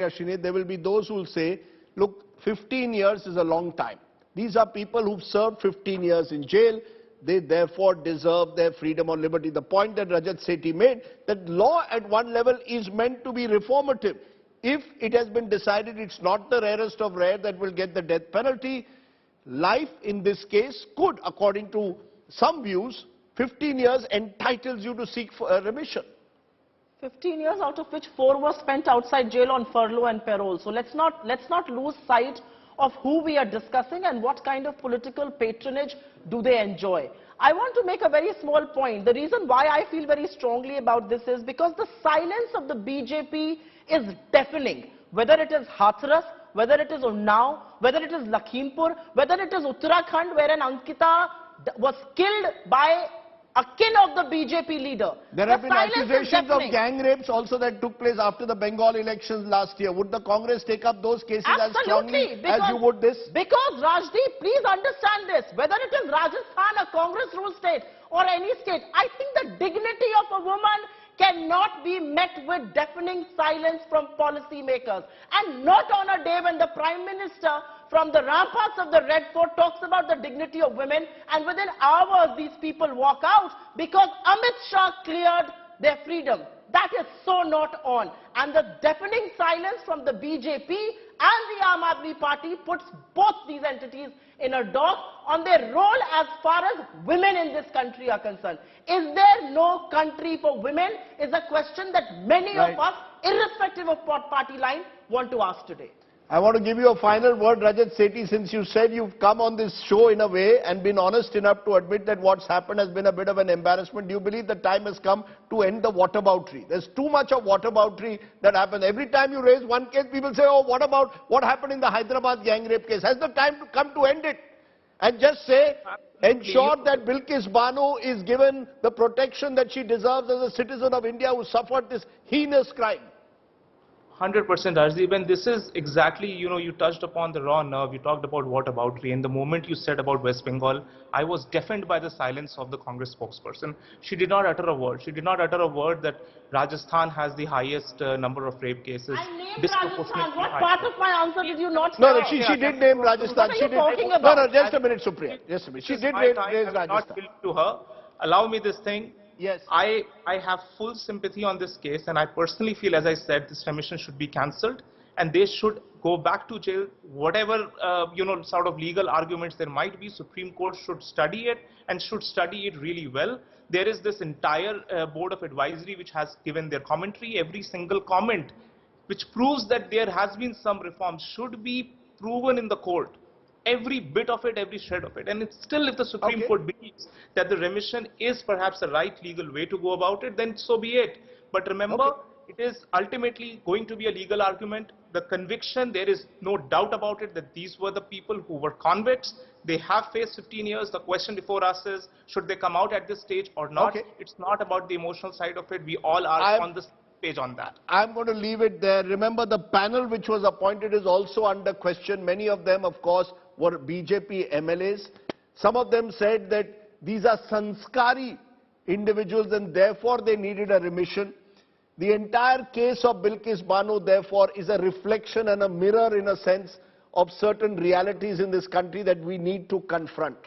Ashwini, there will be those who will say, look, 15 years is a long time. These are people who've served 15 years in jail. They therefore deserve their freedom or liberty. The point that Rajat Sethi made, that law at one level is meant to be reformative. If it has been decided it's not the rarest of rare that will get the death penalty, life in this case could, according to some views, 15 years entitles you to seek for a remission. 15 years, out of which 4 were spent outside jail on furlough and parole. So let's not lose sight of who we are discussing and what kind of political patronage do they enjoy. I want to make a very small point. The reason why I feel very strongly about this is because the silence of the BJP is deafening. Whether it is Hathras, whether it is Unnao, whether it is Lakhimpur, whether it is Uttarakhand, where an Ankita was killed by a kin of the BJP leader. There have been accusations of gang rapes also that took place after the Bengal elections last year. Would the Congress take up those cases as strongly as you would this? Because, Rajdeep, please understand this. Whether it is Rajasthan, a Congress ruled state, or any state, I think the dignity of a woman cannot be met with deafening silence from policymakers. And not on a day when the Prime Minister from the ramparts of the Red Fort talks about the dignity of women, and within hours these people walk out because Amit Shah cleared their freedom. That is so not on. And the deafening silence from the BJP and the Aam Aadmi Party puts both these entities in a dock on their role as far as women in this country are concerned. Is there no country for women is a question that many of us, irrespective of party line, want to ask today. I want to give you a final word, Rajat Sethi, since you said you've come on this show in a way and been honest enough to admit that what's happened has been a bit of an embarrassment. Do you believe the time has come to end the whataboutery? There's too much of whataboutery that happens. Every time you raise one case, people say, oh, what about what happened in the Hyderabad gang rape case? Has the time come to end it? And just say, ensure that Bilkis Bano is given the protection that she deserves as a citizen of India who suffered this heinous crime. 100%, Azadi. And this is exactly, you touched upon the raw nerve. You talked about whataboutery. And the moment you said about West Bengal, I was deafened by the silence of the Congress spokesperson. She did not utter a word. She did not utter a word that Rajasthan has the highest number of rape cases. I named Rajasthan. What part of my answer did you not say? No, she did name Rajasthan. What are you talking about? No, just a minute, Supriya. Just a minute. She did raise Rajasthan. Not to her. Allow me this thing. Yes. I have full sympathy on this case, and I personally feel, as I said, this remission should be cancelled and they should go back to jail. Whatever, sort of legal arguments there might be, Supreme Court should study it and should study it really well. There is this entire board of advisory which has given their commentary. Every single comment which proves that there has been some reform should be proven in the court. Every bit of it, every shred of it. And it's still, if the Supreme Court believes that the remission is perhaps the right legal way to go about it, then so be it. But remember, it is ultimately going to be a legal argument. The conviction, there is no doubt about it that these were the people who were convicts. They have faced 15 years. The question before us is, should they come out at this stage or not? It's not about the emotional side of it. We all are on the page on that. I'm going to leave it there. Remember, the panel which was appointed is also under question. Many of them, of course, were BJP MLAs. Some of them said that these are sanskari individuals and therefore they needed a remission. The entire case of Bilkis Bano, therefore, is a reflection and a mirror, in a sense, of certain realities in this country that we need to confront.